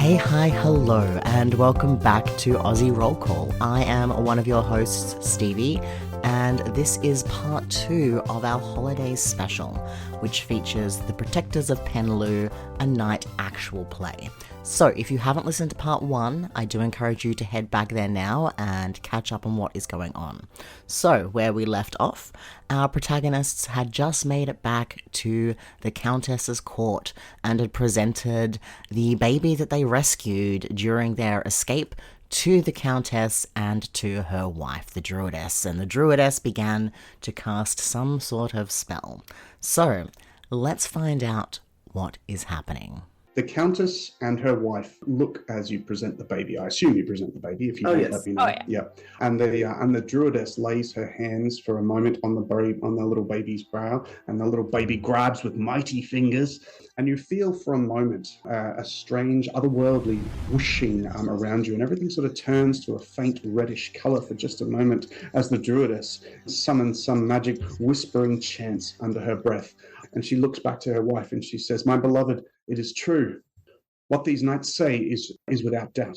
Hey, hi, hello, and welcome back to Aussie Roll Call. I am one of your hosts, Stevie, and this is part 2 of our holidays special, which features The Protectors of PenLlew, a night actual play. So if you haven't listened to part 1, I do encourage you to head back there now and catch up on what is going on. So, where we left off, our protagonists had just made it back to the Countess's court and had presented the baby that they rescued during their escape to the Countess and to her wife, the Druidess, and the Druidess began to cast some sort of spell. So, let's find out what is happening. The Countess and her wife look as you present the baby. I assume you present the baby. If you don't, let me know. Yeah. And the Druidess lays her hands for a moment on the little baby's brow, and the little baby grabs with mighty fingers. And you feel for a moment a strange, otherworldly whooshing around you, and everything sort of turns to a faint reddish color for just a moment as the Druidess summons some magic whispering chants under her breath. And she looks back to her wife and she says, "My beloved, it is true. What these knights say is without doubt."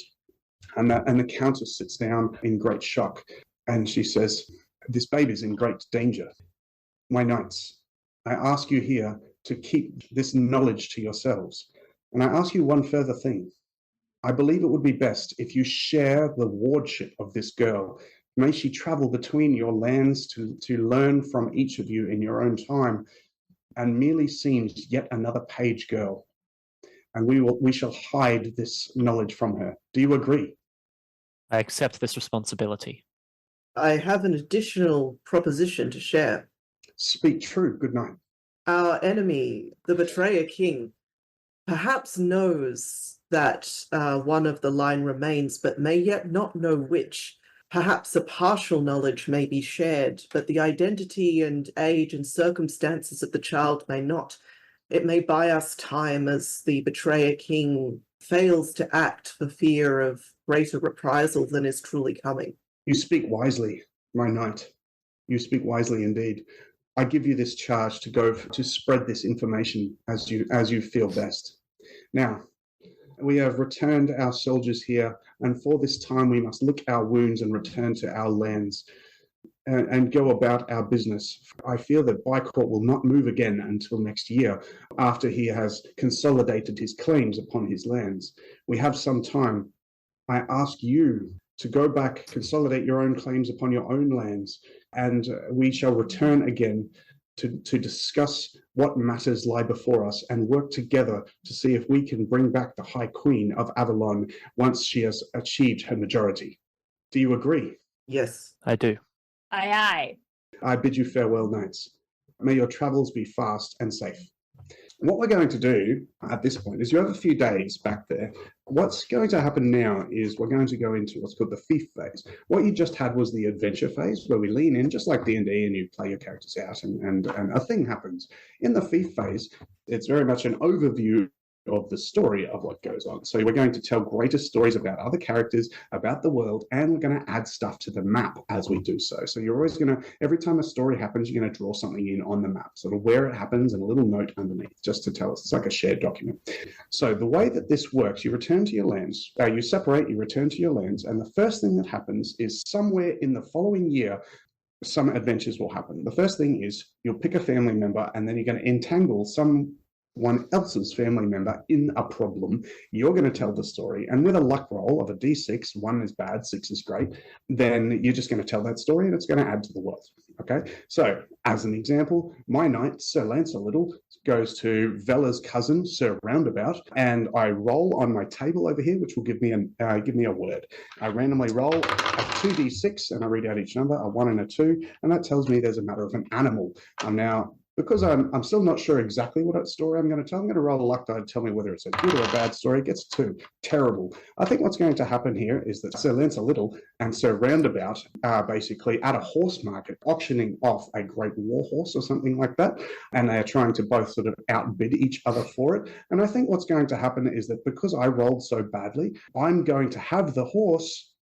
And the Countess sits down in great shock, and she says, "This baby is in great danger. My knights, I ask you here to keep this knowledge to yourselves. And I ask you one further thing. I believe it would be best if you share the wardship of this girl. May she travel between your lands to learn from each of you in your own time, and merely seems yet another page girl. And we shall hide this knowledge from her. Do you agree?" I accept this responsibility. I have an additional proposition to share. Speak true. Good night. Our enemy, the Betrayer King, perhaps knows that one of the line remains, but may yet not know which. Perhaps a partial knowledge may be shared, but the identity and age and circumstances of the child may not. It may buy us time as the Betrayer King fails to act for fear of greater reprisal than is truly coming. You speak wisely, my knight. You speak wisely indeed. I give you this charge to go to spread this information as you feel best. Now, we have returned our soldiers here, and for this time we must lick our wounds and return to our lands and go about our business. I feel that Bycourt will not move again until next year, after he has consolidated his claims upon his lands. We have some time. I ask you to go back, consolidate your own claims upon your own lands, and we shall return again to discuss what matters lie before us and work together to see if we can bring back the High Queen of Avalon once she has achieved her majority. Do you agree? Yes. I do. Aye, aye. I bid you farewell, knights. May your travels be fast and safe. What we're going to do at this point is you have a few days back there. What's going to happen now is we're going to go into what's called the thief phase. What you just had was the adventure phase, where we lean in, just like D&D, and you play your characters out, and a thing happens. In the thief phase, it's very much an overview of the story of what goes on. So we're going to tell greater stories about other characters, about the world, and we're going to add stuff to the map as we do so. So you're always going to, every time a story happens, you're going to draw something in on the map, sort of where it happens and a little note underneath, just to tell us. It's like a shared document. So the way that this works, you return to your lands, you separate, you return to your lands, and the first thing that happens is somewhere in the following year, some adventures will happen. The first thing is you'll pick a family member, and then you're going to entangle someone else's family member in a problem. You're going to tell the story, and with a luck roll of a d6, 1 is bad, 6 is great, then you're just going to tell that story, and it's going to add to the world. Okay, so as an example, my knight, Sir Lancelot, goes to Vella's cousin, Sir Roundabout, and I roll on my table over here, which will give me a word. I randomly roll a 2d6, and I read out each number, a 1 and a 2, and that tells me there's a matter of an animal. Now, because I'm still not sure exactly what story I'm going to tell, I'm going to roll a luck die to tell me whether it's a good or a bad story. It gets 2. Terrible. I think what's going to happen here is that Sir Lancelot and Sir Roundabout are basically at a horse market auctioning off a great war horse or something like that, and they are trying to both sort of outbid each other for it. And I think what's going to happen is that because I rolled so badly, I'm going to have the horse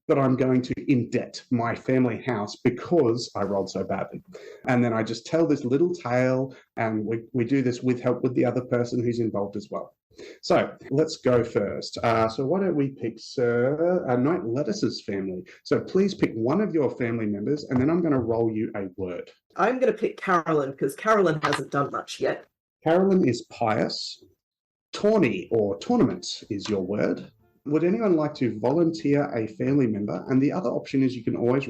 that I'm going to indebt my family house because I rolled so badly. And then I just tell this little tale, and we do this with help with the other person who's involved as well. So let's go first. So why don't we pick Sir Knight Lettuce's family? So please pick one of your family members, and then I'm going to roll you a word. I'm going to pick Carolyn because Carolyn hasn't done much yet. Carolyn is pious. Tawny or tournament is your word. Would anyone like to volunteer a family member? And the other option is you can always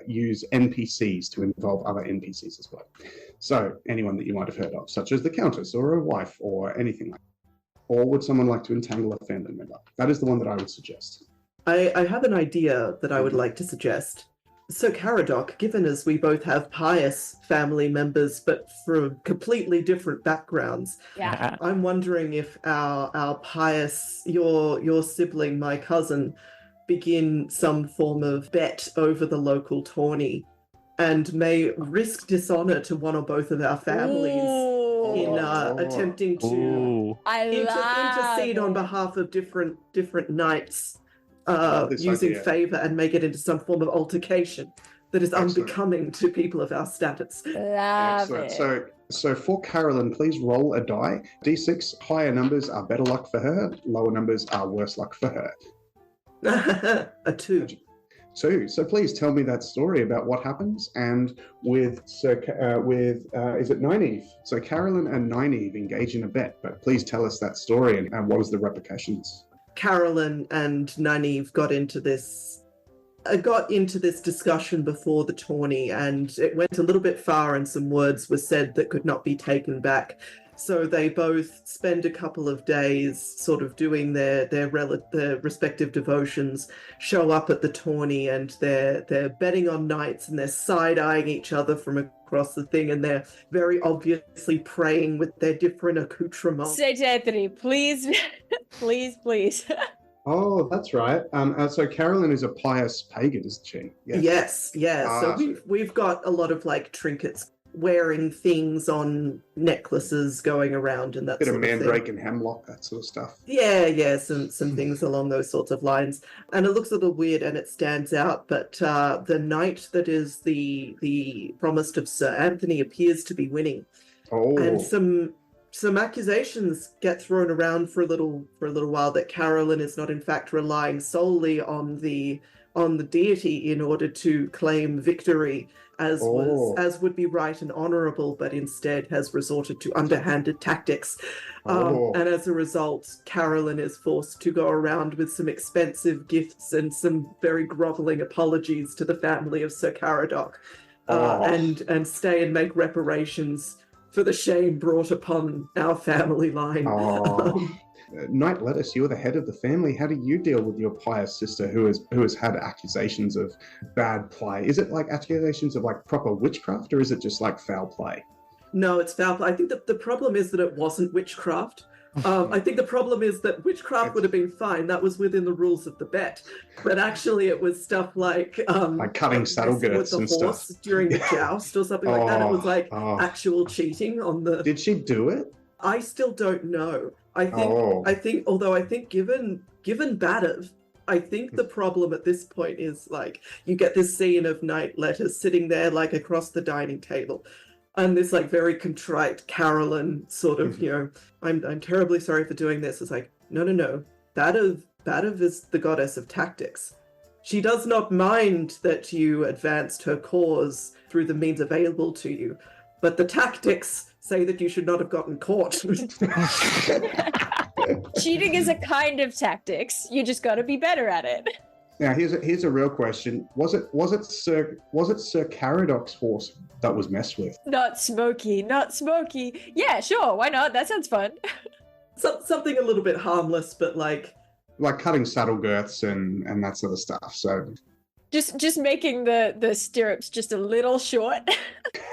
use NPCs to involve other NPCs as well. So anyone that you might have heard of, such as the Countess or a wife or anything like that. Or would someone like to entangle a family member? That is the one that I would suggest. I have an idea that I would like to suggest. So Caradoc, given as we both have pious family members, but from completely different backgrounds, Yeah. I'm wondering if our pious, your sibling, my cousin, begin some form of bet over the local tourney and may risk dishonor to one or both of our families in attempting to Ooh. I intercede on love it. behalf of different knights this using idea. favor and make it into some form of altercation that is Excellent. unbecoming to people of our status. Love Excellent. it. So for Carolyn, please roll a die. D6, higher numbers are better luck for her, lower numbers are worse luck for her. A 2. 2. So please tell me that story about what happens. And with is it Nynaeve? So Carolyn and Nynaeve engage in a bet, but please tell us that story and what was the repercussions? Carolyn and Nynaeve got into this discussion before the tourney, and it went a little bit far and some words were said that could not be taken back. So they both spend a couple of days sort of doing their respective devotions, show up at the tourney, and they're betting on knights, and they're side-eyeing each other from across the thing, and they're very obviously praying with their different accoutrements. Secretary, please, please. Oh, that's right. So Carolyn is a pious pagan, isn't she? Yes, yeah. Ah, So we've got a lot of like trinkets, wearing things on necklaces, going around, and that Bit of sort of thing. mandrake and hemlock, that sort of stuff. Yeah, some things along those sorts of lines. And it looks a little weird and it stands out, but the knight that is the promised of Sir Anthony appears to be winning. Oh, And some accusations get thrown around for a little while that Carolyn is not in fact relying solely on the deity in order to claim victory, as would be right and honorable, but instead has resorted to underhanded tactics. And as a result, Carolyn is forced to go around with some expensive gifts and some very groveling apologies to the family of Sir Caradoc, and stay and make reparations for the shame brought upon our family line. Knight Lettuce, you're the head of the family. How do you deal with your pious sister who has had accusations of bad play? Is it like accusations of like proper witchcraft, or is it just like foul play? No, it's foul play. I think that the problem is that it wasn't witchcraft. I think the problem is that witchcraft would have been fine. That was within the rules of the bet. But actually it was stuff like cutting saddle girths and with the horse stuff during the joust or something like that. It was like actual cheating on the... Did she do it? I still don't know. I think given Badav, I think the problem at this point is like you get this scene of Knight Lettuce sitting there like across the dining table, and this like very contrite Carolyn sort of, I'm terribly sorry for doing this. It's like, no. Badav is the goddess of tactics. She does not mind that you advanced her cause through the means available to you, but the tactics say that you should not have gotten caught. Cheating is a kind of tactics. You just got to be better at it. Now here's a real question. Was it Sir Caradoc's horse that was messed with? Not smoky. Yeah, sure. Why not? That sounds fun. Something a little bit harmless, but like cutting saddle girths and that sort of stuff. So just making the stirrups just a little short.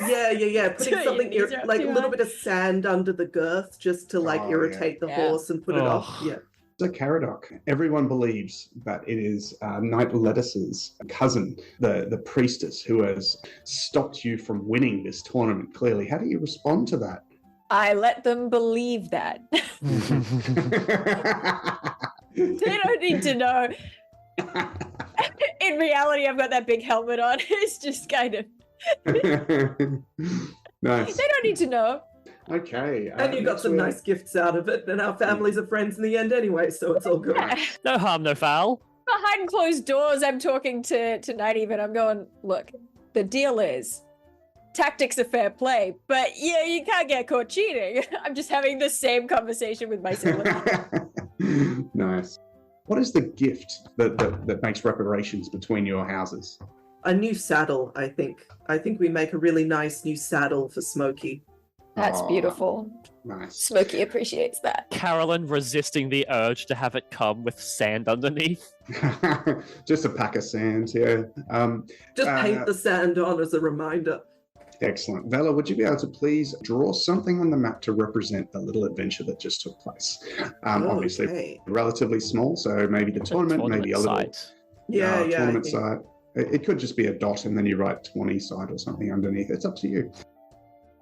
Yeah. Putting something like a little bit of sand under the girth just to irritate the horse and put it off. Yeah. So Caradoc, everyone believes that it is Knight Lettuce's cousin, the priestess, who has stopped you from winning this tournament. Clearly, how do you respond to that? I let them believe that. They don't need to know. In reality, I've got that big helmet on. It's just kind of, Nice. they don't need to know. Okay. And you got next some we- nice gifts out of it, and our families are friends in the end anyway, so it's all good. No harm, no foul. Behind closed doors, I'm talking to Nighty, but I'm going, look, the deal is, tactics are fair play, but yeah, you can't get caught cheating. I'm just having the same conversation with myself. Nice. What is the gift that makes reparations between your houses? A new saddle, I think. I think we make a really nice new saddle for Smokey. That's Aw, beautiful. Nice. Smokey appreciates that. Carolyn resisting the urge to have it come with sand underneath. Just a pack of sand, yeah. Just paint the sand on as a reminder. Excellent. Vella, would you be able to please draw something on the map to represent the little adventure that just took place? Obviously, Okay. relatively small, so maybe the tournament, maybe a little site. Yeah, yeah. tournament I think- site. It could just be a dot and then you write 20 side or something underneath. It's up to you.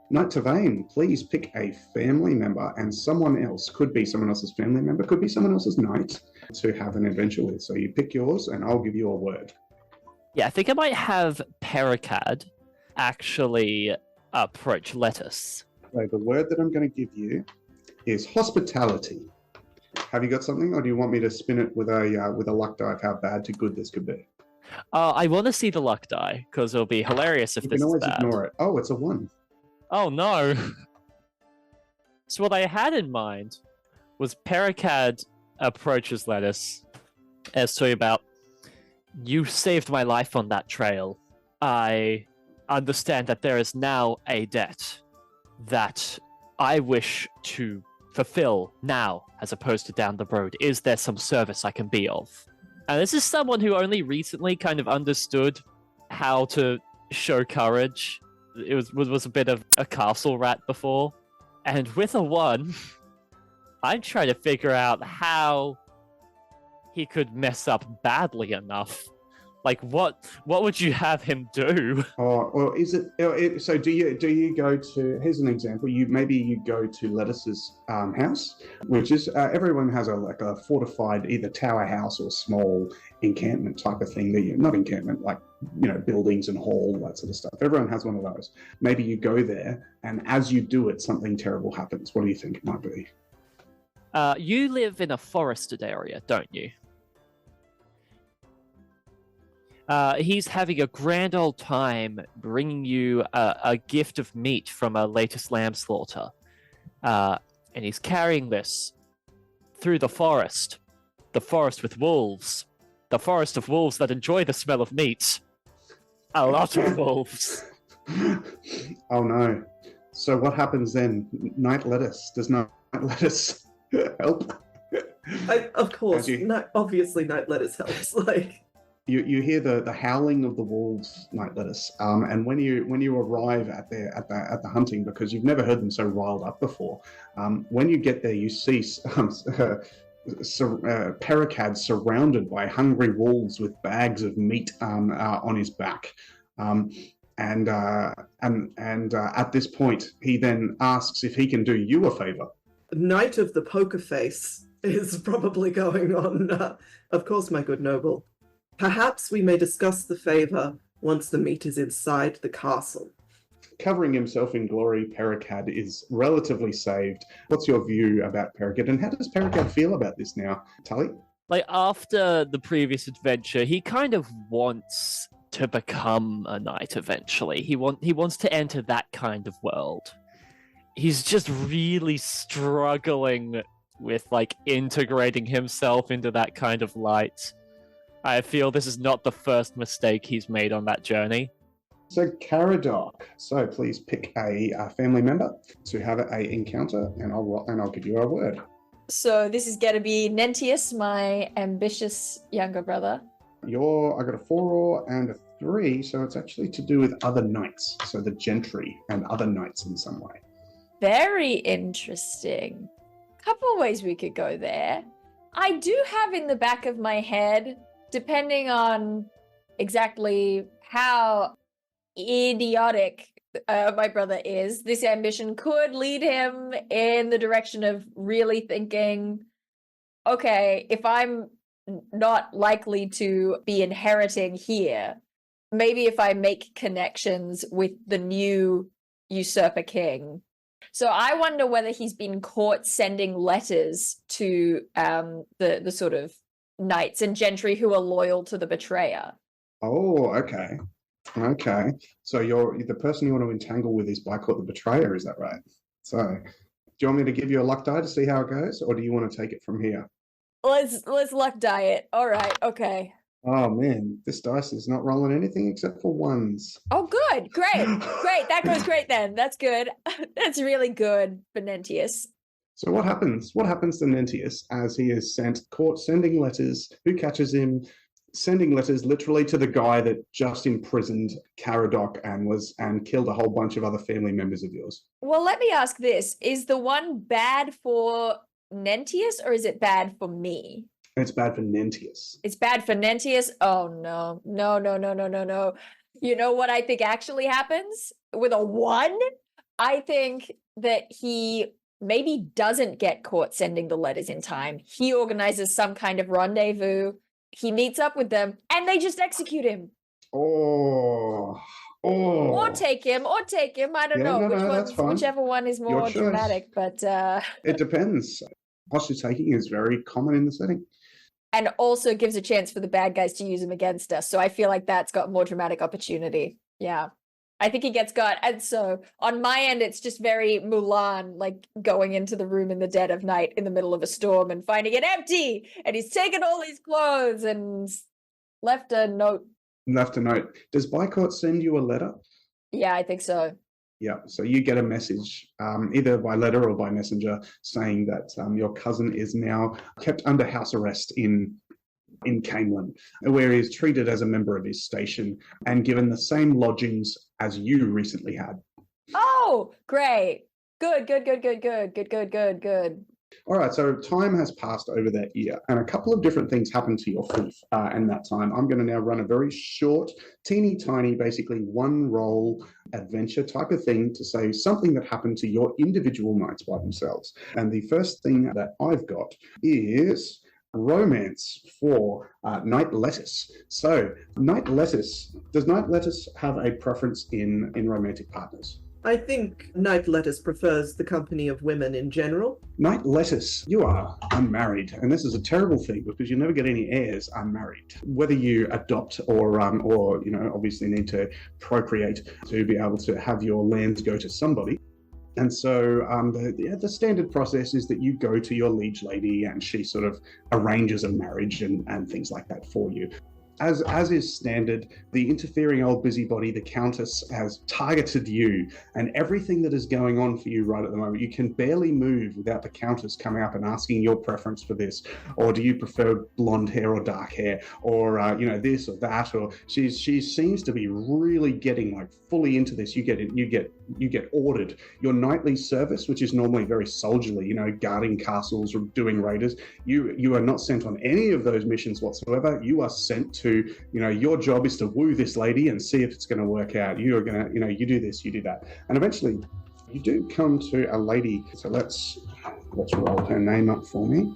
Knight Tavain, please pick a family member and someone else, could be someone else's family member, could be someone else's knight, to have an adventure with. So you pick yours and I'll give you a word. Yeah, I think I might have Paracad actually approach Lettuce. So the word that I'm going to give you is hospitality. Have you got something, or do you want me to spin it with a luck die of how bad to good this could be? I want to see the luck die, because it'll be hilarious if You this can is always bad. ignore it. Oh, it's a 1. Oh no! So what I had in mind was Paracad approaches Lettuce as to about, you saved my life on that trail. I understand that there is now a debt that I wish to fulfill now as opposed to down the road. Is there some service I can be of? And this is someone who only recently kind of understood how to show courage. It was a bit of a castle rat before. And with a 1, I'm trying to figure out how he could mess up badly enough. Like, what would you have him do? Oh, or is it? So do you go to? Here's an example. Maybe you go to Lettuce's house, which is everyone has a fortified either tower house or small encampment type of thing. Not encampment, like buildings and hall, that sort of stuff. Everyone has one of those. Maybe you go there, and as you do it, something terrible happens. What do you think it might be? You live in a forested area, don't you? He's having a grand old time bringing you a gift of meat from a latest lamb slaughter. And he's carrying this through the forest with wolves, the forest of wolves that enjoy the smell of meat. A lot of wolves. Oh no. So what happens then? Night Lettuce. Does Night Lettuce help? Of course, As you- obviously Night Lettuce helps. Like, You hear the howling of the wolves, Night Lettuce, and when you arrive at the hunting, because you've never heard them so riled up before, when you get there, you see Paracad surrounded by hungry wolves with bags of meat on his back, and at this point, he then asks if he can do you a favor. Night of the Poker Face is probably going on. Of course, my good noble. Perhaps we may discuss the favor once the meat is inside the castle. Covering himself in glory, Paracad is relatively saved. What's your view about Paracad, and how does Paracad feel about this now, Tully? Like, after the previous adventure, he kind of wants to become a knight eventually. He wants to enter that kind of world. He's just really struggling with, integrating himself into that kind of light. I feel this is not the first mistake he's made on that journey. So, Caradoc, so please pick a family member to have an encounter, and I'll give you a word. So this is going to be Nentius, my ambitious younger brother. I got a 4 and a 3, so it's actually to do with other knights, so the gentry and other knights in some way. Very interesting. Couple of ways we could go there. I do have in the back of my head, depending on exactly how idiotic my brother is, this ambition could lead him in the direction of really thinking, okay, if I'm not likely to be inheriting here. Maybe if I make connections with the new usurper king. So I wonder whether he's been caught sending letters to the sort of knights and gentry who are loyal to the betrayer. Oh, okay. Okay. So the person you want to entangle with is Bycourt the Betrayer, is that right? So do you want me to give you a luck die to see how it goes, or do you want to take it from here? Let's luck die it. All right, okay. Oh man, this dice is not rolling anything except for ones. Oh, good. Great. That goes great then. That's good. That's really good, Benentius. So what happens? What happens to Nentius as he is caught sending letters? Who catches him? Sending letters literally to the guy that just imprisoned Caradoc and killed a whole bunch of other family members of yours. Well, let me ask this. Is the one bad for Nentius or is it bad for me? It's bad for Nentius. It's bad for Nentius? Oh, no. No. You know what I think actually happens with a 1? I think that he maybe doesn't get caught sending the letters in time. He organizes some kind of rendezvous. He meets up with them and they just execute him. Or take him. I don't know whichever one is more dramatic, but it depends. Hostage taking is very common in the setting. And also gives a chance for the bad guys to use him against us. So I feel like that's got more dramatic opportunity. Yeah. I think he gets got. And so on my end, it's just very Mulan, like going into the room in the dead of night in the middle of a storm and finding it empty. And he's taken all his clothes and left a note. Does Bycourt send you a letter? Yeah, I think so. Yeah, so you get a message, either by letter or by messenger, saying that your cousin is now kept under house arrest in Camelin, where he is treated as a member of his station and given the same lodgings as you recently had. Oh, great. Good. All right, so time has passed over that year, and a couple of different things happened to your thief in that time. I'm going to now run a very short, teeny tiny, basically one roll adventure type of thing to say something that happened to your individual knights by themselves. And the first thing that I've got is romance for Knight Lettuce. So, Knight Lettuce, does Knight Lettuce have a preference in romantic partners? I think Knight Lettuce prefers the company of women in general. Knight Lettuce, you are unmarried, and this is a terrible thing because you never get any heirs unmarried. Whether you adopt or obviously need to procreate to be able to have your lands go to somebody. And so the standard process is that you go to your liege lady and she sort of arranges a marriage and things like that for you. As is standard, the interfering old busybody, the Countess, has targeted you and everything that is going on for you right at the moment. You can barely move without the Countess coming up and asking your preference for this, or do you prefer blonde hair or dark hair, or this or that, or she seems to be really getting like fully into this. You get ordered. Your nightly service, which is normally very soldierly, guarding castles or doing raiders, you are not sent on any of those missions whatsoever. You are sent to, your job is to woo this lady and see if it's going to work out. You are going to, you do this, you do that. And eventually you do come to a lady. So let's roll her name up for me.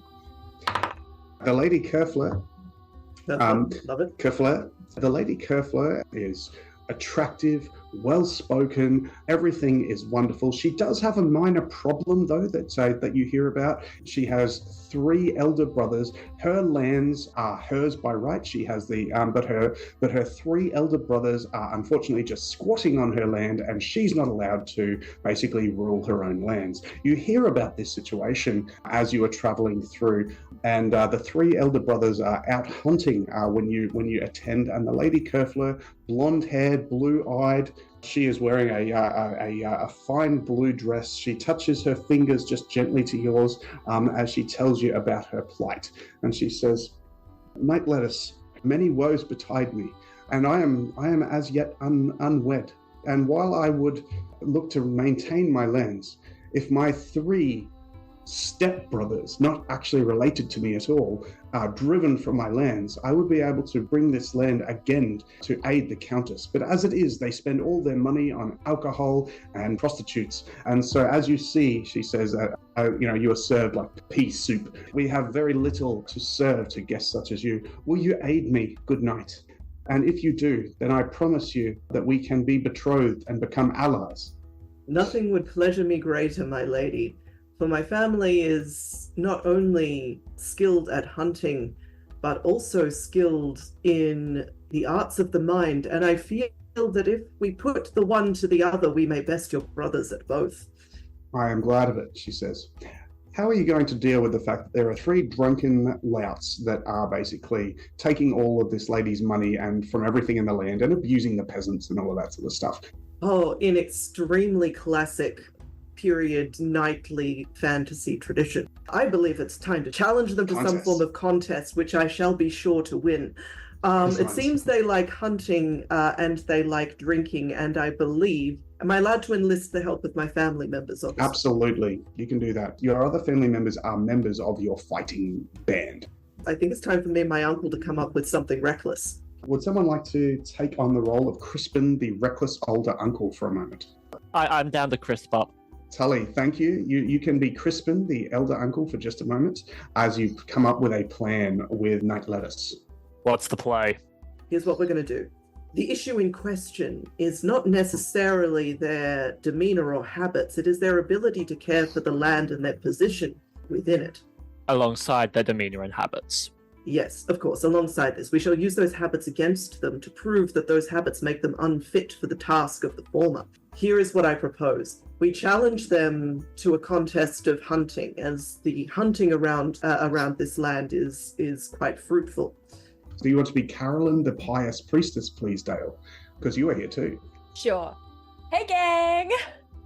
The Lady Kerfler. Love it. Kerfler. The Lady Kerfler is attractive, well-spoken, everything is wonderful. She does have a minor problem, though, that you hear about. She has 3 elder brothers. Her lands are hers by right. She has but her 3 elder brothers are unfortunately just squatting on her land, and she's not allowed to basically rule her own lands. You hear about this situation as you are traveling through, and the 3 elder brothers are out hunting when you attend, and the Lady Kerfler, blonde-haired, blue-eyed. She is wearing a fine blue dress. She touches her fingers just gently to yours as she tells you about her plight. And she says, Knight Lettuce, many woes betide me, and I am as yet unwed. And while I would look to maintain my lands, if my 3 stepbrothers, not actually related to me at all, are driven from my lands, I would be able to bring this land again to aid the Countess. But as it is, they spend all their money on alcohol and prostitutes. And so as you see, she says, you are served like pea soup. We have very little to serve to guests such as you. Will you aid me? Good night. And if you do, then I promise you that we can be betrothed and become allies. Nothing would pleasure me greater, my lady, for my family is not only skilled at hunting, but also skilled in the arts of the mind, and I feel that if we put the one to the other, we may best your brothers at both. I am glad of it, she says. How are you going to deal with the fact that there are 3 drunken louts that are basically taking all of this lady's money and from everything in the land and abusing the peasants and all of that sort of stuff? Oh, in extremely classic period knightly fantasy tradition. I believe it's time to challenge them to some form of contest, which I shall be sure to win. It seems they like hunting and they like drinking, and I believe, am I allowed to enlist the help of my family members? Obviously? Absolutely, you can do that. Your other family members are members of your fighting band. I think it's time for me and my uncle to come up with something reckless. Would someone like to take on the role of Crispin, the reckless older uncle, for a moment? I'm down to crisp up. Tully, thank you. You can be Crispin, the elder uncle, for just a moment, as you come up with a plan with Knight Lettuce. What's the play? Here's what we're going to do. The issue in question is not necessarily their demeanor or habits. It is their ability to care for the land and their position within it. Alongside their demeanor and habits. Yes, of course, alongside this. We shall use those habits against them to prove that those habits make them unfit for the task of the former. Here is what I propose. We challenge them to a contest of hunting, as the hunting around this land is quite fruitful. Do you want to be Carolyn, the pious priestess, please, Dael? Because you are here too. Sure. Hey, gang!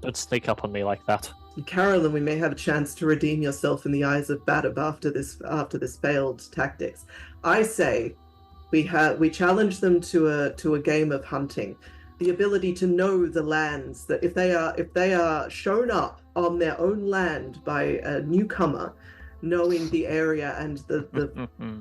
Don't sneak up on me like that. Carolyn, we may have a chance to redeem yourself in the eyes of Badab after this failed tactics. I say we challenge them to a game of hunting. The ability to know the lands, that if they are shown up on their own land by a newcomer, knowing the area and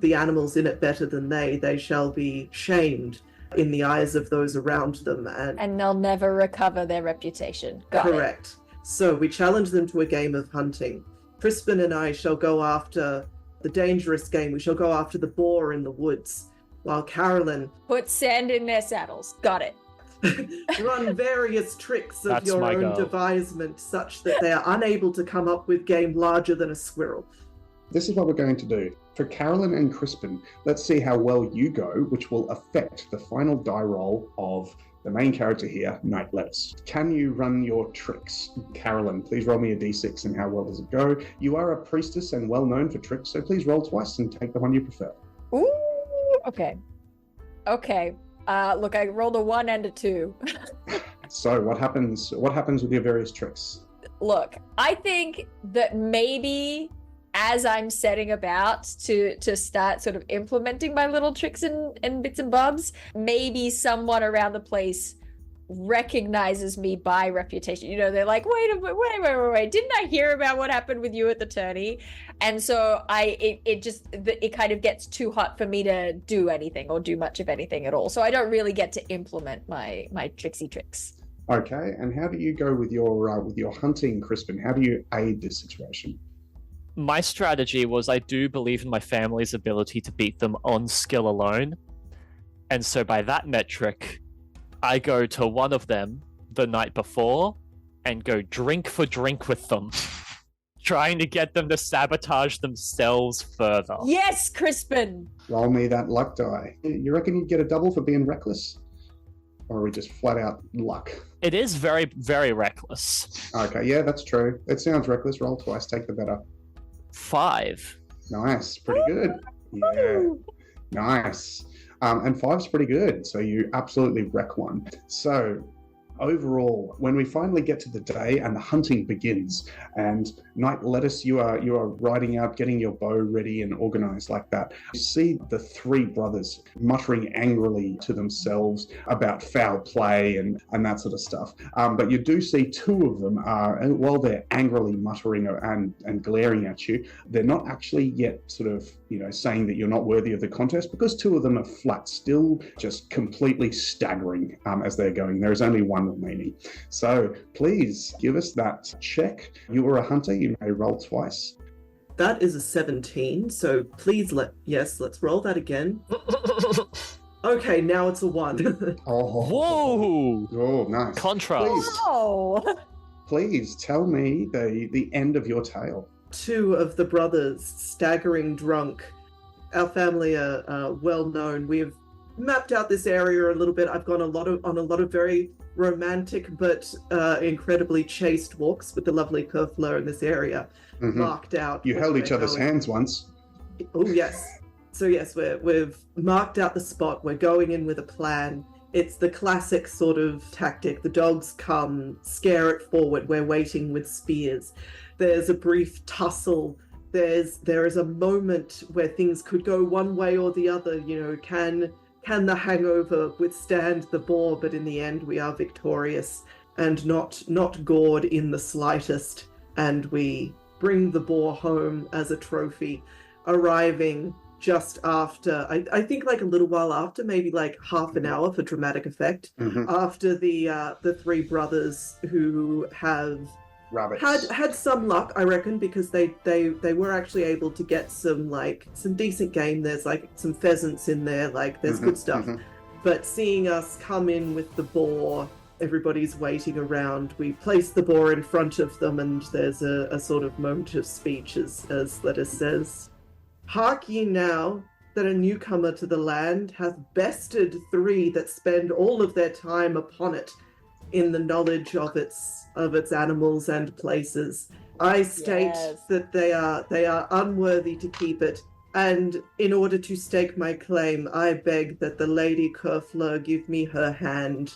the animals in it better than they shall be shamed in the eyes of those around them, and they'll never recover their reputation. Correct. So we challenge them to a game of hunting. Crispin and I shall go after the dangerous game. We shall go after the boar in the woods, while Carolyn put sand in their saddles. Got it. run various tricks of That's your my own goal. devisement, such that they are unable to come up with game larger than a squirrel. This is what we're going to do. For Carolyn and Crispin, let's see how well you go, which will affect the final die roll of the main character here, Knight Lettuce. Can you run your tricks? Carolyn, please roll me a d6 and how well does it go? You are a priestess and well known for tricks, so please roll twice and take the one you prefer. Ooh, okay. Look, I rolled a 1 and a 2. So what happens with your various tricks? Look, I think that maybe as I'm setting about to start sort of implementing my little tricks and bits and bobs, maybe someone around the place recognizes me by reputation. You know, they're like, wait, didn't I hear about what happened with you at the tourney? And so it kind of gets too hot for me to do anything or do much of anything at all. So I don't really get to implement my tricksy tricks. Okay, and how do you go with your hunting, Crispin? How do you aid this situation? My strategy was I do believe in my family's ability to beat them on skill alone. And so by that metric, I go to one of them the night before and go drink for drink with them, trying to get them to sabotage themselves further. Yes, Crispin! Roll me that luck die. You reckon you'd get a double for being reckless? Or are we just flat out luck? It is very, very reckless. Okay, yeah, that's true. It sounds reckless. Roll twice, take the better. 5. Nice, pretty good. Yeah, nice. And 5's pretty good, so you absolutely wreck one. So overall, when we finally get to the day and the hunting begins, and Night Lettuce, you are riding out, getting your bow ready and organized like that. You see the three brothers muttering angrily to themselves about foul play and that sort of stuff. But you do see two of them while they're angrily muttering and glaring at you, they're not actually yet sort of, saying that you're not worthy of the contest, because two of them are flat, still just completely staggering as they're going. There is only one remaining. So please give us that check. You are a hunter. You may roll twice. That is a 17, so please let's roll that again. Okay, now it's a 1. Whoa! Oh, nice. Contrast. Oh! Please tell me the end of your tale. Two of the brothers, staggering drunk. Our family are well known. We've mapped out this area a little bit. I've gone on a lot of very romantic but incredibly chaste walks with the lovely Kerfler in this area. Marked out. You held each other's hands once. Oh yes. So yes, we've marked out the spot. We're going in with a plan. It's the classic sort of tactic. The dogs come, scare it forward. We're waiting with spears. There's a brief tussle. There is a moment where things could go one way or the other. Can the hangover withstand the boar? But in the end, we are victorious and not gored in the slightest. And we bring the boar home as a trophy, arriving just after, I think like a little while after, maybe like half an hour for dramatic effect, after the three brothers who have rabbits had some luck, I reckon, because they were actually able to get some decent game. There's like some pheasants in there, like there's good stuff. But seeing us come in with the boar, everybody's waiting around. We place the boar in front of them, and there's a sort of moment of speech as Lettuce says, "Hark ye now, that a newcomer to the land hath bested three that spend all of their time upon it, in the knowledge of its animals and places. I state that they are unworthy to keep it, and in order to stake my claim, I beg that the Lady Kerfler give me her hand,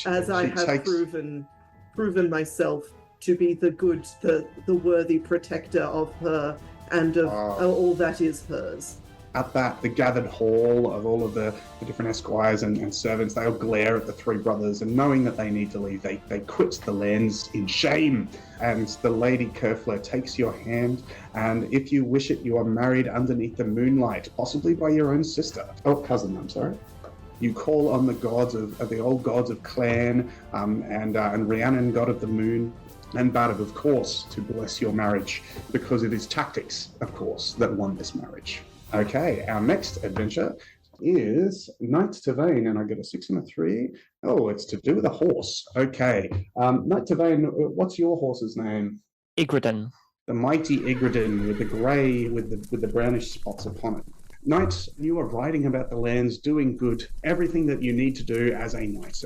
as I have proven myself to be the worthy protector of her and of all that is hers." At that, the gathered hall of all of the different esquires and servants, they all glare at the three brothers, and knowing that they need to leave, they quit the lands in shame. And the Lady Kerfler takes your hand, and if you wish it, you are married underneath the moonlight, possibly by your own sister. Oh, cousin, I'm sorry. You call on the gods of the old gods of Clan, and Rhiannon, god of the moon, and Badav, of course, to bless your marriage, because it is tactics, of course, that won this marriage. Okay, our next adventure is Knight Tavane, and I get a 6 and a 3. Oh, it's to do with a horse. Okay, Knight Tavane, what's your horse's name? Igridin. The mighty Igridin with the grey, with the brownish spots upon it. Knight, you are riding about the lands, doing good, everything that you need to do as a knight.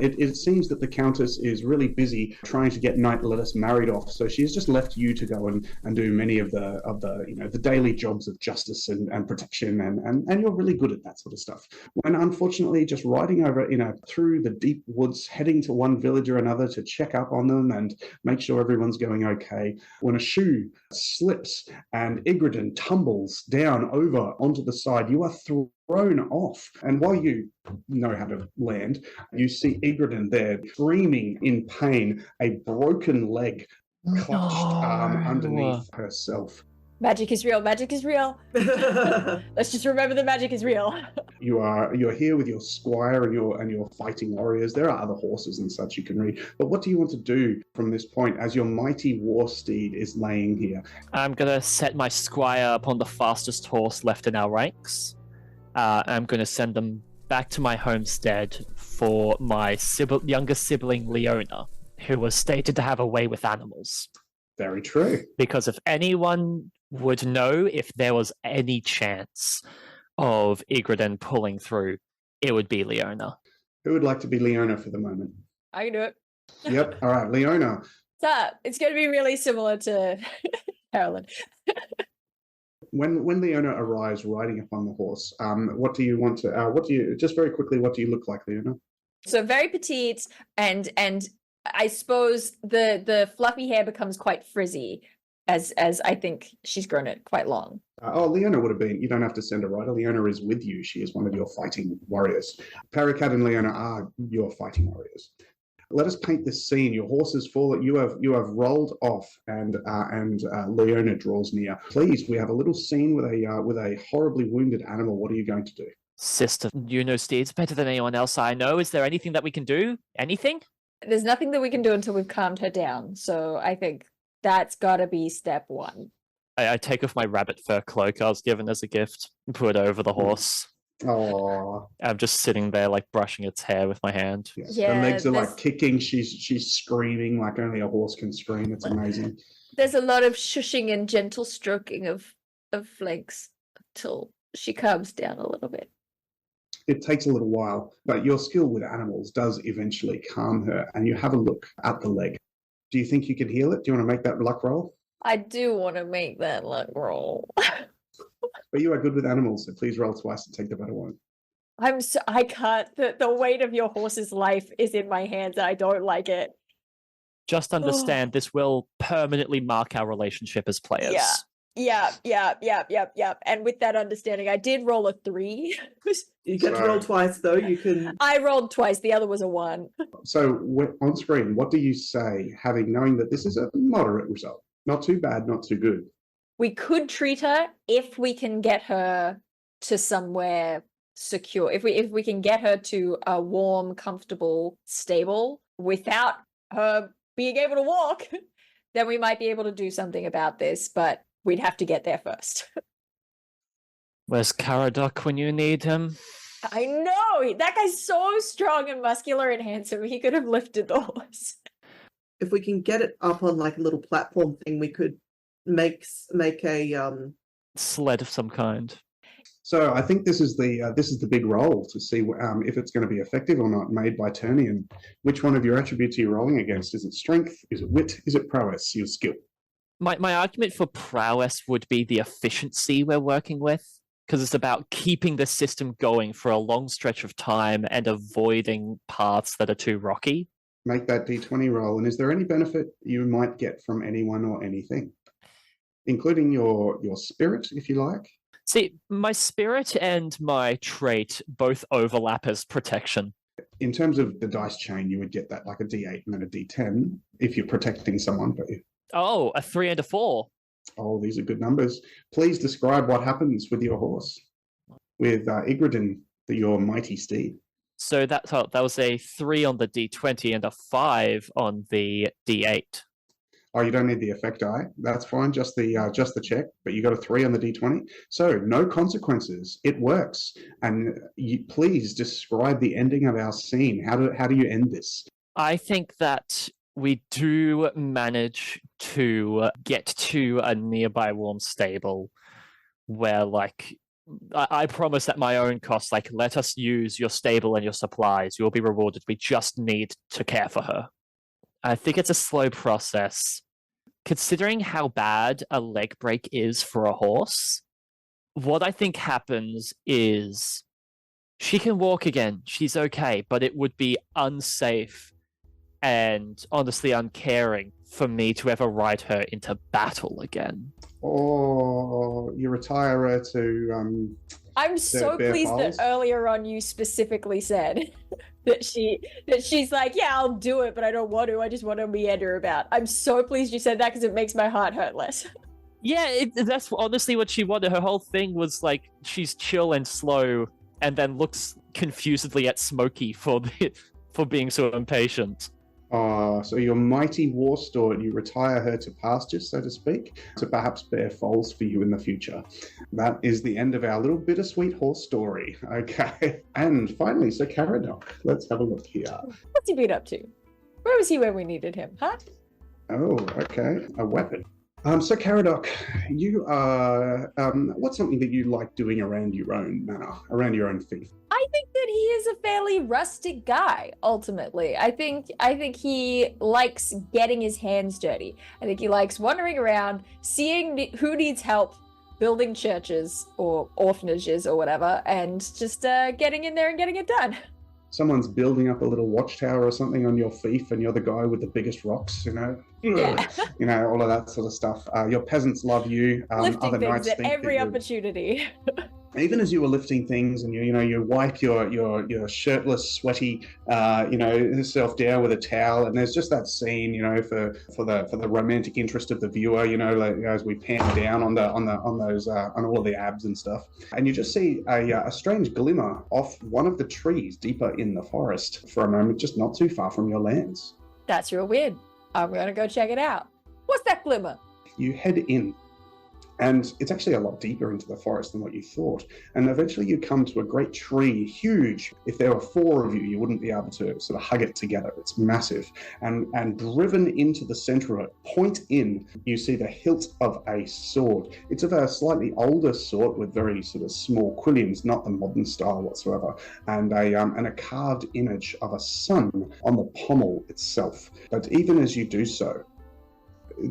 It seems that the Countess is really busy trying to get Knight Lettuce married off, so she's just left you to go and do many of the daily jobs of justice and protection, and you're really good at that sort of stuff. When unfortunately just riding over through the deep woods, heading to one village or another to check up on them and make sure everyone's going okay, when a shoe slips and Igridin tumbles down over onto the side, you are thrown off. And while you know how to land, you see Igridin there screaming in pain, a broken leg clutched underneath herself. Magic is real. Magic is real. Let's just remember that magic is real. You're here with your squire and your fighting warriors. There are other horses and such you can read. But what do you want to do from this point as your mighty war steed is laying here? I'm gonna set my squire upon the fastest horse left in our ranks. I'm gonna send them back to my homestead for my younger sibling Leona, who was stated to have a way with animals. Very true. Because if anyone would know if there was any chance of Igridin pulling through, it would be Leona. Who would like to be Leona for the moment? I can do it. Yep. All right, Leona. So it's going to be really similar to Helen. When Leona arrives riding upon the horse, what do you want to? Just very quickly, what do you look like, Leona? So very petite, and I suppose the fluffy hair becomes quite frizzy as I think she's grown it quite long. Leona would have been. You don't have to send a rider. Leona is with you. She is one of your fighting warriors. Paracat and Leona are your fighting warriors. Let us paint this scene. Your horse is full. You have rolled off, and Leona draws near. Please, we have a little scene with a horribly wounded animal. What are you going to do? Sister, you know steeds better than anyone else I know. Is there anything that we can do? Anything? There's nothing that we can do until we've calmed her down. So I think that's got to be step one. I take off my rabbit fur cloak I was given as a gift and put it over the horse. Oh, I'm just sitting there, like, brushing its hair with my hand. yes. Yeah, Her legs are there's- like kicking. She's screaming like only a horse can scream. It's amazing. There's a lot of shushing and gentle stroking of flanks till she calms down a little bit. It takes a little while, but your skill with animals does eventually calm her, and you have a look at the leg. Do you think you can heal it? Do you want to make that luck roll? I do want to make that luck roll. But you are good with animals, so please roll twice and take the better one. I can't. The weight of your horse's life is in my hands. I don't like it. Just understand this will permanently mark our relationship as players. Yeah. And with that understanding, I did roll a 3. You get to roll twice, though. You can. I rolled twice. The other was a 1. So on screen, what do you say, knowing that this is a moderate result? Not too bad, not too good. We could treat her if we can get her to somewhere secure. If we can get her to a warm, comfortable stable without her being able to walk, then we might be able to do something about this, but we'd have to get there first. Where's Caradoc when you need him? I know! That guy's so strong and muscular and handsome. He could have lifted the horse. If we can get it up on like a little platform thing, we could make a Sled of some kind. So I think this is the big roll to see if it's going to be effective or not, made by Turney. And which one of your attributes are you rolling against? Is it strength? Is it wit? Is it prowess? Your skill? My argument for prowess would be the efficiency we're working with, because it's about keeping the system going for a long stretch of time and avoiding paths that are too rocky. Make that D20 roll. And is there any benefit you might get from anyone or anything, including your spirit, if you like? See, my spirit and my trait both overlap as protection. In terms of the dice chain, you would get that like a D8 and then a D10 if you're protecting someone. But Oh, a 3 and a 4. oh, these are good numbers. Please describe what happens with your horse, with Igridin, your mighty steed. So that was a 3 on the D20 and a 5 on the D8. Oh, you don't need the effect die. That's fine. Just the check. But you got a 3 on the D20. So no consequences. It works. And please describe the ending of our scene. How do you end this? I think that we do manage to get to a nearby warm stable where, like, I promise at my own cost, like, let us use your stable and your supplies. You'll be rewarded. We just need to care for her. I think it's a slow process. Considering how bad a leg break is for a horse, what I think happens is she can walk again. She's okay, but it would be unsafe and honestly uncaring for me to ever ride her into battle again. Or you retire her to I'm so bare pleased files? that earlier on you specifically said that she's like, yeah, I'll do it, but I don't want to. I just want to meander about. I'm so pleased you said that because it makes my heart hurt less. Yeah, that's honestly what she wanted. Her whole thing was like she's chill and slow, and then looks confusedly at Smokey for being so impatient. so your mighty war steward, you retire her to pasture, so to speak, to perhaps bear foals for you in the future. That is the end of our little bittersweet horse story. Okay. And finally, so Caradoc, let's have a look here. What's he been up to? Where was he when we needed him, huh? Oh, okay. A weapon. So Caradoc, you are, what's something that you like doing around your own manor, around your own fief? I think that he is a fairly rustic guy, ultimately. I think he likes getting his hands dirty. I think he likes wandering around, seeing who needs help, building churches or orphanages or whatever, and just getting in there and getting it done. someone's building up a little watchtower or something on your fief, and you're the guy with the biggest rocks, Yeah. All of that sort of stuff. Your peasants love you. Lifting Other things knights at think every that you're- opportunity. even as you were lifting things, and you wipe your shirtless, sweaty, self down with a towel, and there's just that scene, for the romantic interest of the viewer, as we pan down on all of the abs and stuff, and you just see a strange glimmer off one of the trees deeper in the forest for a moment, just not too far from your lands. That's real weird. I'm gonna go check it out. What's that glimmer? You head in. And it's actually a lot deeper into the forest than what you thought. And eventually you come to a great tree, huge. If there were 4 of you, you wouldn't be able to sort of hug it together. It's massive. And driven into the center of it, point in, you see the hilt of a sword. It's of a slightly older sort with very sort of small quillions, not the modern style whatsoever, and a carved image of a sun on the pommel itself. But even as you do so,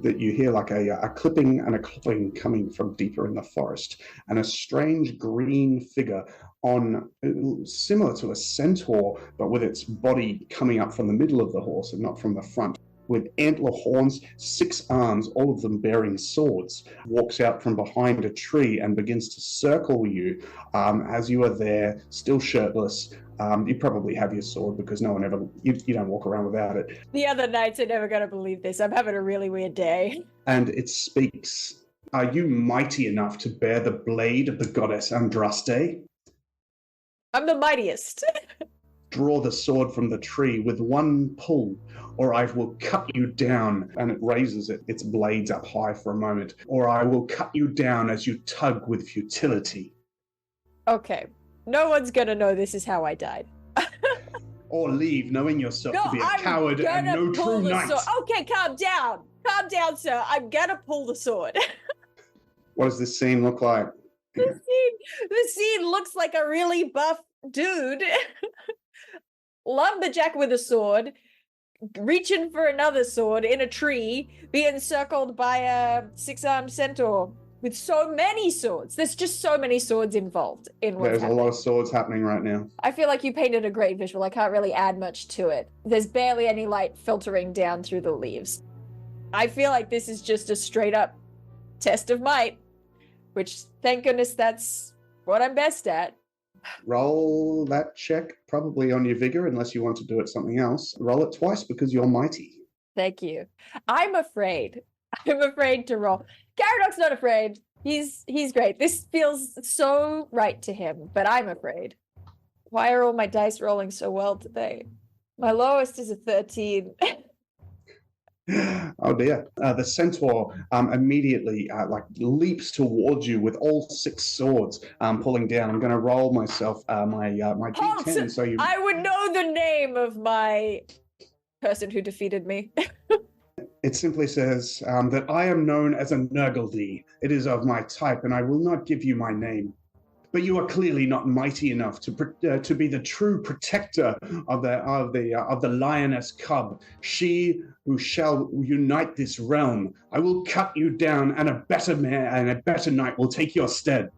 that you hear like a clipping and a clopping coming from deeper in the forest, and a strange green figure on similar to a centaur, but with its body coming up from the middle of the horse and not from the front, with antler horns, 6 arms, all of them bearing swords, walks out from behind a tree and begins to circle you as you are there, still shirtless. You probably have your sword because no one ever, you don't walk around without it. The other knights are never gonna believe this. I'm having a really weird day. And it speaks. Are you mighty enough to bear the blade of the goddess Andraste? I'm the mightiest. Draw the sword from the tree with one pull, or I will cut you down. And it raises its blades up high for a moment. Or I will cut you down as you tug with futility. Okay. No one's gonna know this is how I died. Or leave, knowing yourself to be a I'm coward and gonna no pull true the knight. sword. Okay, calm down. Calm down, sir. I'm gonna pull the sword. What does this scene look like? The scene looks like a really buff dude. Lumberjack with a sword, reaching for another sword in a tree, being circled by a 6-armed centaur with so many swords. There's just so many swords involved in what's There's happening. a lot of swords happening right now. I feel like you painted a great visual. I can't really add much to it. There's barely any light filtering down through the leaves. I feel like this is just a straight up test of might, which thank goodness that's what I'm best at. Roll that check, probably on your vigor, unless you want to do it something else. Roll it twice because you're mighty. Thank you. I'm afraid. I'm afraid to roll. Caradox's not afraid. He's great. This feels so right to him, but I'm afraid. Why are all my dice rolling so well today? My lowest is a 13. Oh dear. The centaur immediately leaps towards you with all 6 swords pulling down. I'm going to roll myself my D10. Halt! So you. I would know the name of my person who defeated me. It simply says that I am known as a Nurgledy. It is of my type, and I will not give you my name. But you are clearly not mighty enough to be the true protector of the lioness cub, she who shall unite this realm. I will cut you down, and a better man and a better knight will take your stead.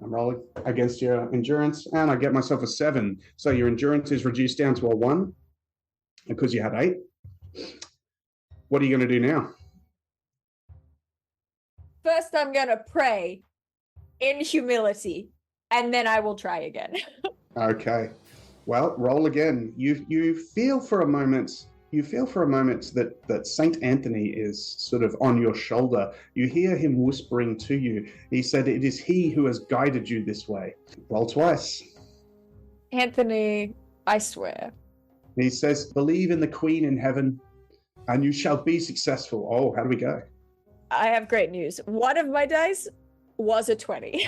I'm rolling against your endurance, and I get myself a 7. So your endurance is reduced down to a 1 because you had 8. What are you going to do now? First, I'm gonna pray in humility, and then I will try again. Okay. Well, roll again. You feel for a moment. You feel for a moment that Saint Anthony is sort of on your shoulder. You hear him whispering to you. He said, "It is he who has guided you this way." Roll twice. Anthony, I swear. He says, "Believe in the Queen in heaven, and you shall be successful." Oh, how do we go? I have great news. One of my dice was a 20.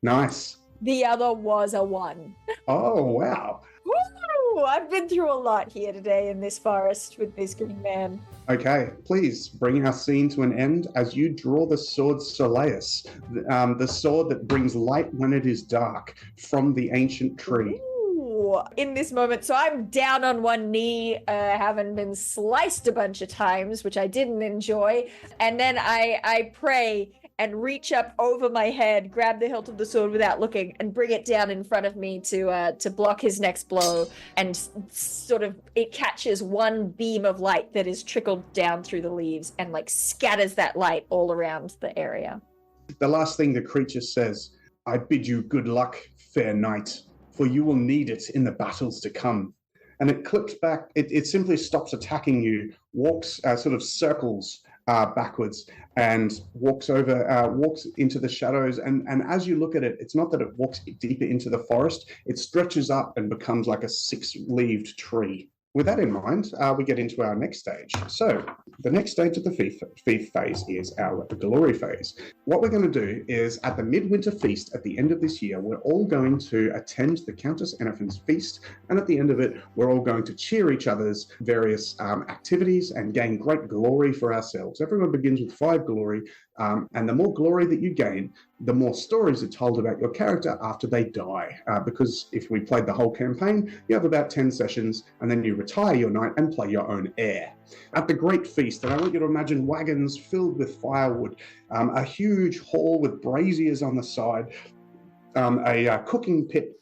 Nice. The other was a 1. Oh, wow. Woo! I've been through a lot here today in this forest with this green man. Okay, please bring our scene to an end as you draw the sword Soleus, the sword that brings light when it is dark from the ancient tree. Ooh, in this moment, so I'm down on one knee, having been sliced a bunch of times, which I didn't enjoy, and then I pray and reach up over my head, grab the hilt of the sword without looking, and bring it down in front of me to block his next blow. And sort of, it catches one beam of light that is trickled down through the leaves and like scatters that light all around the area. The last thing the creature says, I bid you good luck, fair knight, for you will need it in the battles to come. And it clips back, it simply stops attacking you, walks, sort of circles backwards, and walks into the shadows. And as you look at it, it's not that it walks deeper into the forest, it stretches up and becomes like a 6-leaved tree. With that in mind, we get into our next stage. So the next stage of the feast phase is our glory phase. What we're going to do is at the midwinter feast at the end of this year, we're all going to attend the Countess Ennephen's feast. And at the end of it, we're all going to cheer each other's various activities and gain great glory for ourselves. Everyone begins with 5 glory. And the more glory that you gain, the more stories are told about your character after they die. Because if we played the whole campaign, you have about 10 sessions, and then you retire your knight and play your own heir. At the great feast, and I want you to imagine wagons filled with firewood, a huge hall with braziers on the side, a cooking pit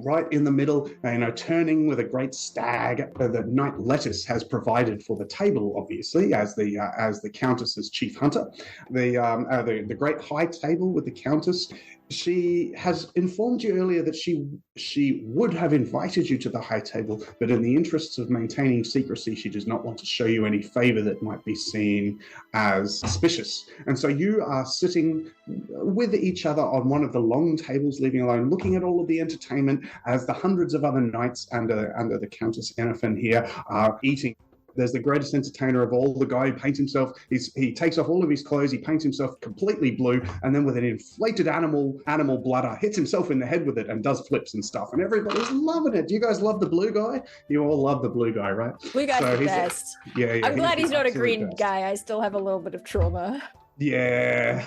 right in the middle, turning with a great stag that Knight Lettuce has provided for the table, obviously, as the Countess's chief hunter. The great high table with the Countess. She has informed you earlier that she would have invited you to the high table, but in the interests of maintaining secrecy, she does not want to show you any favor that might be seen as suspicious. And so you are sitting with each other on one of the long tables, leaving alone, looking at all of the entertainment as the hundreds of other knights under the Countess Ennephen here are eating. There's the greatest entertainer of all, the guy who paints himself. He takes off all of his clothes, he paints himself completely blue, and then with an inflated animal bladder, hits himself in the head with it and does flips and stuff. And everybody's loving it. Do you guys love the blue guy? You all love the blue guy, right? Blue guy's the best. Yeah. I'm glad he's not a green best. guy. I still have a little bit of trauma. Yeah.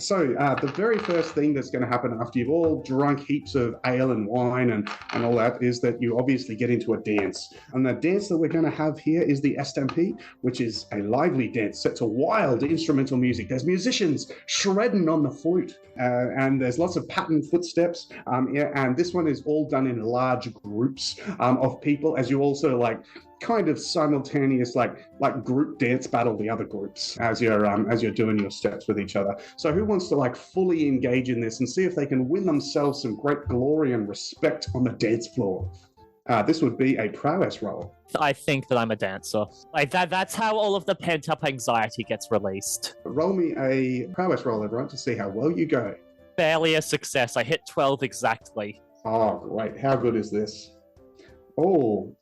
So the very first thing that's going to happen after you've all drunk heaps of ale and wine and all that is that you obviously get into a dance. And the dance that we're going to have here is the Estampede, which is a lively dance set to wild instrumental music. There's musicians shredding on the flute, and there's lots of patterned footsteps. And this one is all done in large groups of people, as you also kind of simultaneous like group dance battle the other groups as you're doing your steps with each other. So who wants to fully engage in this and see if they can win themselves some great glory and respect on the dance floor? This would be a prowess roll. I think that I'm a dancer. That's how all of the pent-up anxiety gets released. Roll me a prowess roll, everyone, to see how well you go. Barely a success. I hit 12 exactly. Oh, great. How good is this? Oh.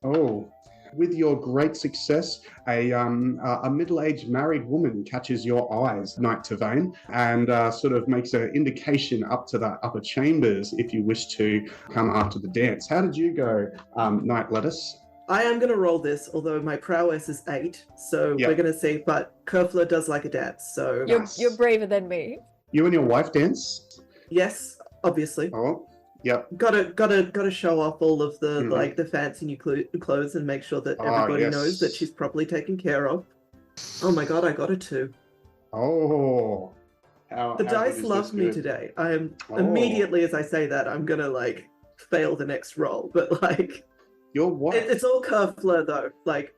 With your great success, a middle-aged married woman catches your eyes, Knight Tavane, and sort of makes an indication up to the upper chambers if you wish to come after the dance. How did you go, Knight Lettuce? I am going to roll this, although my prowess is 8, so Yep. we're going to see, but Kerfler does like a dance, so Nice. You're braver than me. You and your wife dance? yes, obviously. Oh, yep. Gotta show off all of the Mhm. the fancy new clothes and make sure that Ah, everybody yes. knows that she's properly taken care of. Oh my god, I got a 2. Oh. The dice love me today. I am Oh. immediately as I say that, I'm gonna fail the next roll, but Your wife. it's all Kerfler though.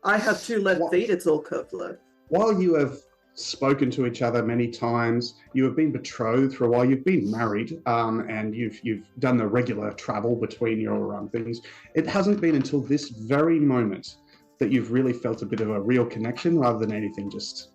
I have 2 left What? feet. It's all Kerfler. While you have spoken to each other many times, you have been betrothed for a while, you've been married, and you've done the regular travel between your things. It hasn't been until this very moment that you've really felt a bit of a real connection rather than anything just,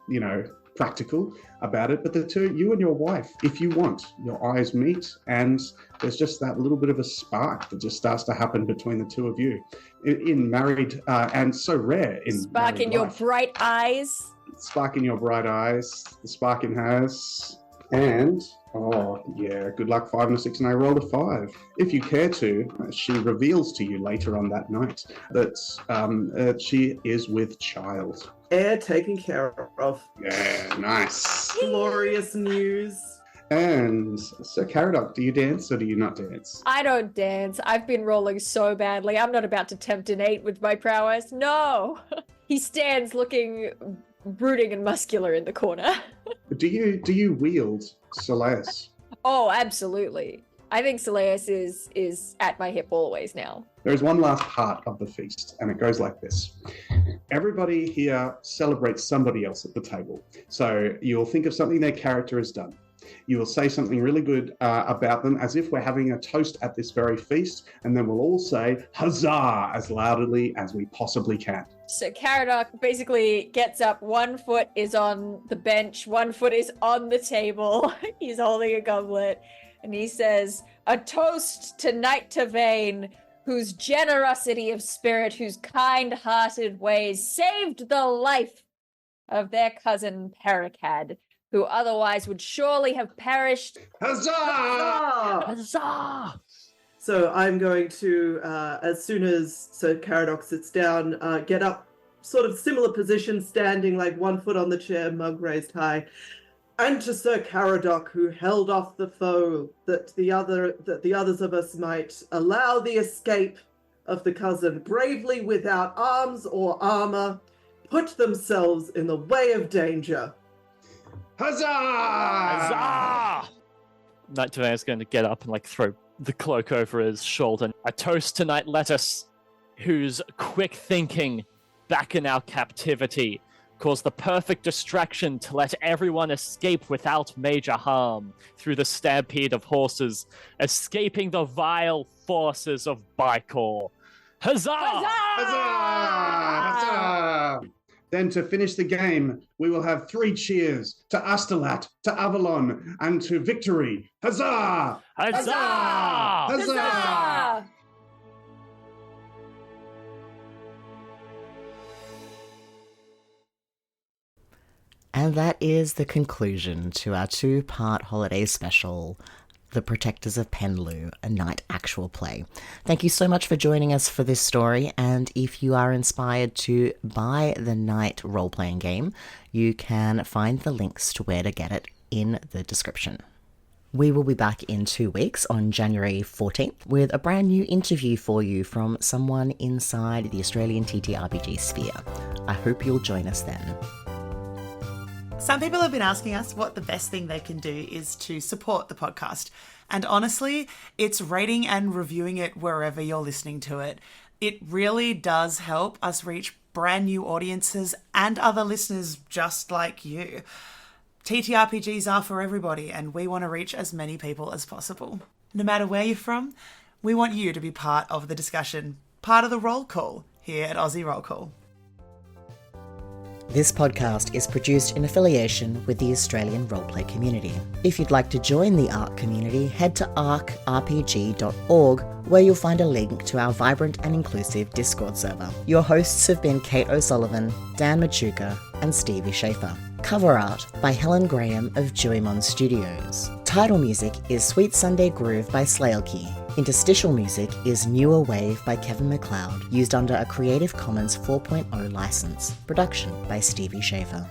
practical about it. But the two, you and your wife, if you want, your eyes meet and there's just that little bit of a spark that just starts to happen between the two of you. In married, and so rare in Spark married in your life. bright eyes. Spark in your bright eyes, the spark in hers, and good luck, 5 and a 6, and I rolled a 5. If you care to, she reveals to you later on that night that she is with child. Air taken care of. Yeah, nice. Glorious news. And so, Caradoc, do you dance or do you not dance? I don't dance. I've been rolling so badly. I'm not about to tempt an 8 with my prowess. No! He stands looking brooding and muscular in the corner. Do you wield Soleus? Oh, absolutely. I think Soleus is at my hip always now. There is one last part of the feast, and it goes like this. Everybody here celebrates somebody else at the table. So you'll think of something their character has done. You will say something really good about them as if we're having a toast at this very feast, and then we'll all say huzzah as loudly as we possibly can. So Caradoc basically gets up, one foot is on the bench, one foot is on the table. He's holding a goblet, and he says, "A toast to Knight Tavane, whose generosity of spirit, whose kind-hearted ways saved the life of their cousin Paracad, who otherwise would surely have perished." Huzzah! Huzzah! So I'm going to, as soon as Sir Caradoc sits down, get up, sort of similar position, standing like 1 foot on the chair, mug raised high. And to Sir Caradoc, who held off the foe, that the others of us might allow the escape of the cousin bravely without arms or armor, put themselves in the way of danger. Huzzah! Huzzah! Knight Tavane is going to get up and like throw the cloak over his shoulder. "A toast to Knight Lettuce, whose quick thinking back in our captivity caused the perfect distraction to let everyone escape without major harm through the stampede of horses, escaping the vile forces of Bicor. Huzzah! Huzzah! Huzzah! Then to finish the game, we will have 3 cheers to Astolat, to Avalon, and to victory. Huzzah! Huzzah! Huzzah! And that is the conclusion to our 2-part holiday special, The Protectors of PenLlew, a night actual play. Thank you so much for joining us for this story, and if you are inspired to buy the night role-playing game, you can find the links to where to get it in the description. We will be back in 2 weeks on January 14th with a brand new interview for you from someone inside the Australian TTRPG sphere. I hope you'll join us then. Some people have been asking us what the best thing they can do is to support the podcast. And honestly, it's rating and reviewing it wherever you're listening to it. It really does help us reach brand new audiences and other listeners just like you. TTRPGs are for everybody, and we want to reach as many people as possible. No matter where you're from, we want you to be part of the discussion, part of the roll call here at Aussie Roll Call. This podcast is produced in affiliation with the Australian roleplay community. If you'd like to join the ARC community, head to arcrpg.org, where you'll find a link to our vibrant and inclusive Discord server. Your hosts have been Kate O'Sullivan, Dan Machuca, and Stevie Schaefer. Cover art by Helen Graham of Juimon Studios. Title music is Sweet Sunday Groove by Slailkey. Interstitial music is Newer Wave by Kevin MacLeod, used under a Creative Commons 4.0 license. Production by Stevie Schaefer.